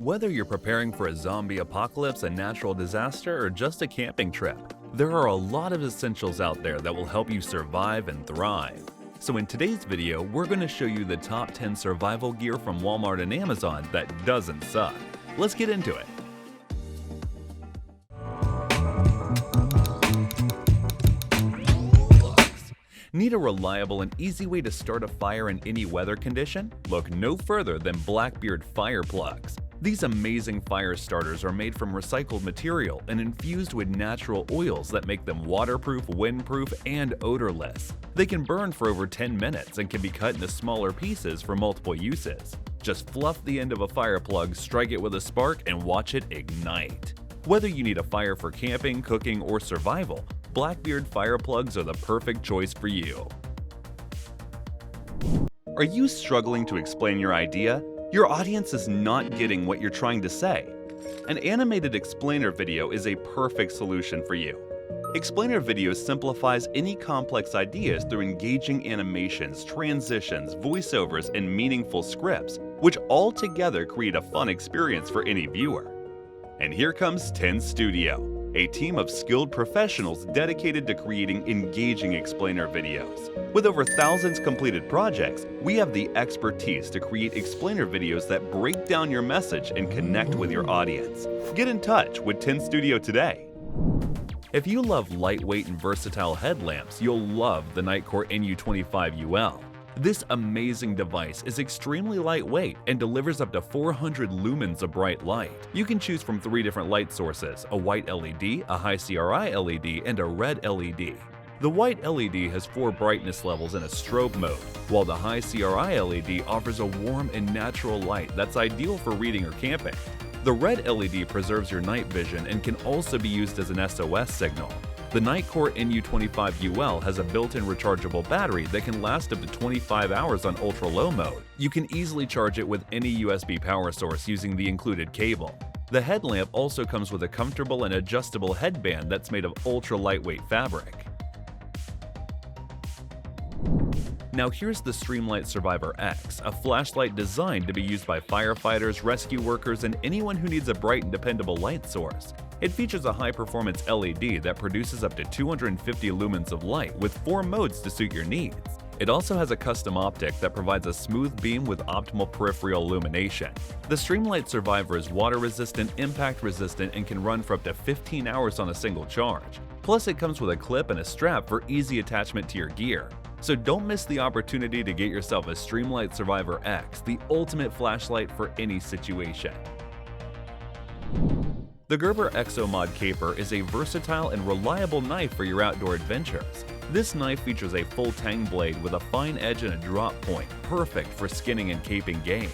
Whether you're preparing for a zombie apocalypse, a natural disaster, or just a camping trip, there are a lot of essentials out there that will help you survive and thrive. So in today's video, we're going to show you the top 10 survival gear from Walmart and Amazon that doesn't suck. Let's get into it. Need a reliable and easy way to start a fire in any weather condition? Look no further than Blackbeard fire plugs. These amazing fire starters are made from recycled material and infused with natural oils that make them waterproof, windproof, and odorless. They can burn for over 10 minutes and can be cut into smaller pieces for multiple uses. Just fluff the end of a fire plug, strike it with a spark, and watch it ignite. Whether you need a fire for camping, cooking, or survival, Blackbeard fire plugs are the perfect choice for you. Are you struggling to explain your idea? Your audience is not getting what you're trying to say. An animated explainer video is a perfect solution for you. Explainer video simplifies any complex ideas through engaging animations, transitions, voiceovers, and meaningful scripts, which all together create a fun experience for any viewer. And here comes 10 Studio, a team of skilled professionals dedicated to creating engaging explainer videos. With over thousands completed projects, we have the expertise to create explainer videos that break down your message and connect with your audience. Get in touch with 10 Studio today. If you love lightweight and versatile headlamps, you'll love the Nitecore NU25UL. This amazing device is extremely lightweight and delivers up to 400 lumens of bright light. You can choose from 3 different light sources: a white LED, a high CRI LED, and a red LED. The white LED has 4 brightness levels in a strobe mode, while the high CRI LED offers a warm and natural light that's ideal for reading or camping. The red LED preserves your night vision and can also be used as an SOS signal. The Nitecore NU25UL has a built-in rechargeable battery that can last up to 25 hours on ultra-low mode. You can easily charge it with any USB power source using the included cable. The headlamp also comes with a comfortable and adjustable headband that's made of ultra-lightweight fabric. Now here's the Streamlight Survivor X, a flashlight designed to be used by firefighters, rescue workers, and anyone who needs a bright and dependable light source. It features a high-performance LED that produces up to 250 lumens of light with 4 modes to suit your needs. It also has a custom optic that provides a smooth beam with optimal peripheral illumination. The Streamlight Survivor is water-resistant, impact-resistant, and can run for up to 15 hours on a single charge. Plus, it comes with a clip and a strap for easy attachment to your gear. So don't miss the opportunity to get yourself a Streamlight Survivor X, the ultimate flashlight for any situation. The Gerber EXO Mod Caper is a versatile and reliable knife for your outdoor adventures. This knife features a full tang blade with a fine edge and a drop point, perfect for skinning and caping game.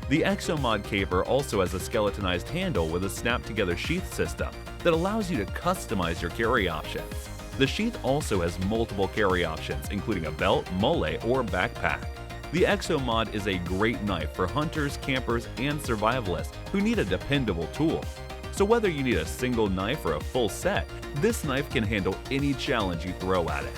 The EXO Mod Caper also has a skeletonized handle with a snap-together sheath system that allows you to customize your carry options. The sheath also has multiple carry options, including a belt, mole, or backpack. The EXO Mod is a great knife for hunters, campers, and survivalists who need a dependable tool. So whether you need a single knife or a full set, this knife can handle any challenge you throw at it.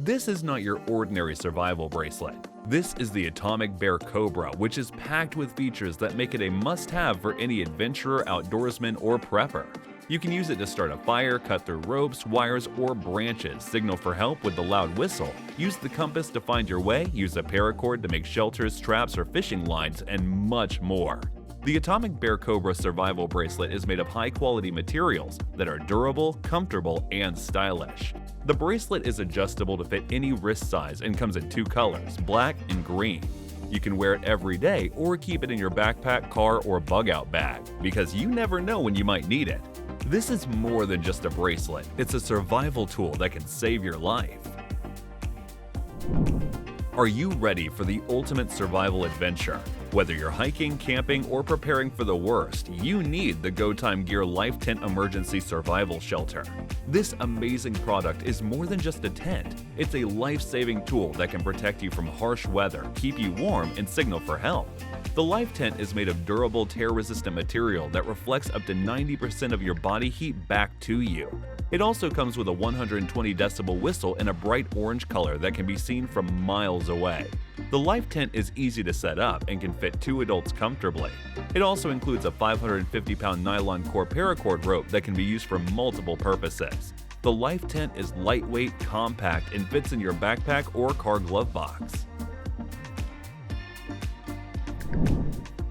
This is not your ordinary survival bracelet. This is the Atomic Bear Cobra, which is packed with features that make it a must-have for any adventurer, outdoorsman, or prepper. You can use it to start a fire, cut through ropes, wires, or branches, signal for help with the loud whistle, use the compass to find your way, use a paracord to make shelters, traps, or fishing lines, and much more. The Atomic Bear Cobra Survival Bracelet is made of high-quality materials that are durable, comfortable, and stylish. The bracelet is adjustable to fit any wrist size and comes in 2 colors, black and green. You can wear it every day or keep it in your backpack, car, or bug-out bag, because you never know when you might need it. This is more than just a bracelet, it's a survival tool that can save your life. Are you ready for the ultimate survival adventure? Whether you're hiking, camping, or preparing for the worst, you need the Go Time Gear Life Tent Emergency Survival Shelter. This amazing product is more than just a tent. It's a life-saving tool that can protect you from harsh weather, keep you warm, and signal for help. The Life Tent is made of durable, tear-resistant material that reflects up to 90% of your body heat back to you. It also comes with a 120 decibel whistle in a bright orange color that can be seen from miles away. The life tent is easy to set up and can fit 2 adults comfortably. It also includes a 550-pound nylon core paracord rope that can be used for multiple purposes. The life tent is lightweight, compact, and fits in your backpack or car glove box.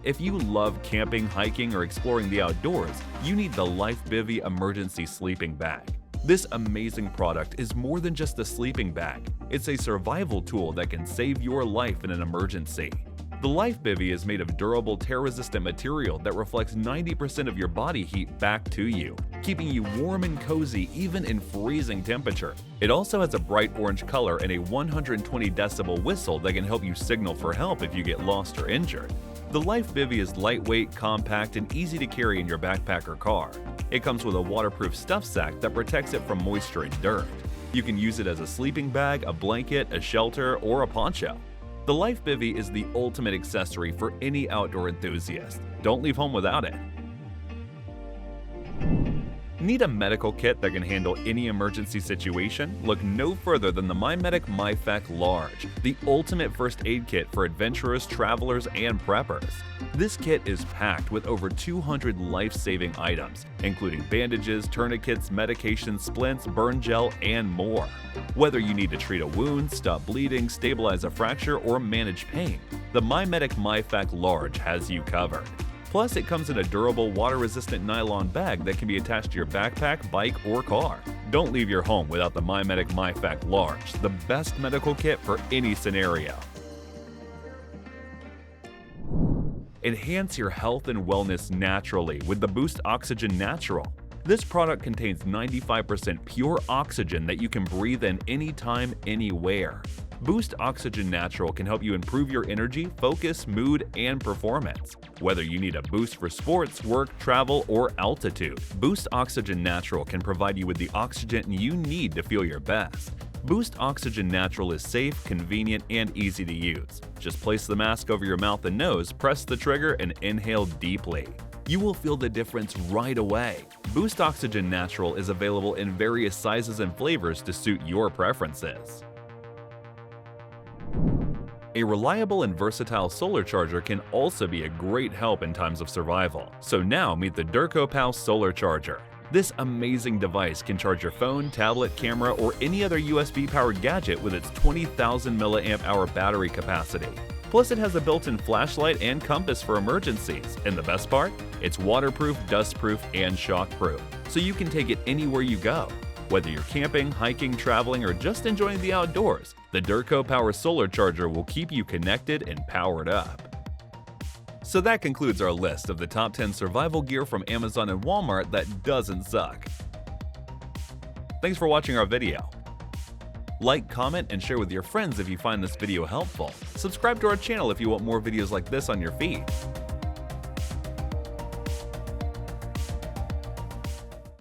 If you love camping, hiking, or exploring the outdoors, you need the Life Bivvy Emergency Sleeping Bag. This amazing product is more than just a sleeping bag. It's a survival tool that can save your life in an emergency. The Life Bivvy is made of durable, tear-resistant material that reflects 90% of your body heat back to you, keeping you warm and cozy even in freezing temperature. It also has a bright orange color and a 120 decibel whistle that can help you signal for help if you get lost or injured. The Life Bivvy is lightweight, compact, and easy to carry in your backpack or car. It comes with a waterproof stuff sack that protects it from moisture and dirt. You can use it as a sleeping bag, a blanket, a shelter, or a poncho. The Life Bivvy is the ultimate accessory for any outdoor enthusiast. Don't leave home without it. Need a medical kit that can handle any emergency situation? Look no further than the MyMedic MYFAK Large, the ultimate first aid kit for adventurers, travelers, and preppers. This kit is packed with over 200 life-saving items, including bandages, tourniquets, medications, splints, burn gel, and more. Whether you need to treat a wound, stop bleeding, stabilize a fracture, or manage pain, the MyMedic MYFAK Large has you covered. Plus, it comes in a durable, water-resistant nylon bag that can be attached to your backpack, bike, or car. Don't leave your home without the MyMedic MYFAK Large, the best medical kit for any scenario. Enhance your health and wellness naturally with the Boost Oxygen Natural. This product contains 95% pure oxygen that you can breathe in anytime, anywhere. Boost Oxygen Natural can help you improve your energy, focus, mood, and performance. Whether you need a boost for sports, work, travel, or altitude, Boost Oxygen Natural can provide you with the oxygen you need to feel your best. Boost Oxygen Natural is safe, convenient, and easy to use. Just place the mask over your mouth and nose, press the trigger, and inhale deeply. You will feel the difference right away. Boost Oxygen Natural is available in various sizes and flavors to suit your preferences. A reliable and versatile solar charger can also be a great help in times of survival. So now meet the Derco Power Solar Charger. This amazing device can charge your phone, tablet, camera, or any other USB-powered gadget with its 20,000 mAh battery capacity. Plus, it has a built-in flashlight and compass for emergencies. And the best part? It's waterproof, dustproof, and shockproof, so you can take it anywhere you go. Whether you're camping, hiking, traveling, or just enjoying the outdoors, the Derco Power Solar Charger will keep you connected and powered up. So that concludes our list of the top 10 survival gear from Amazon and Walmart that doesn't suck. Thanks for watching our video. Like, comment, and share with your friends if you find this video helpful. Subscribe to our channel if you want more videos like this on your feed.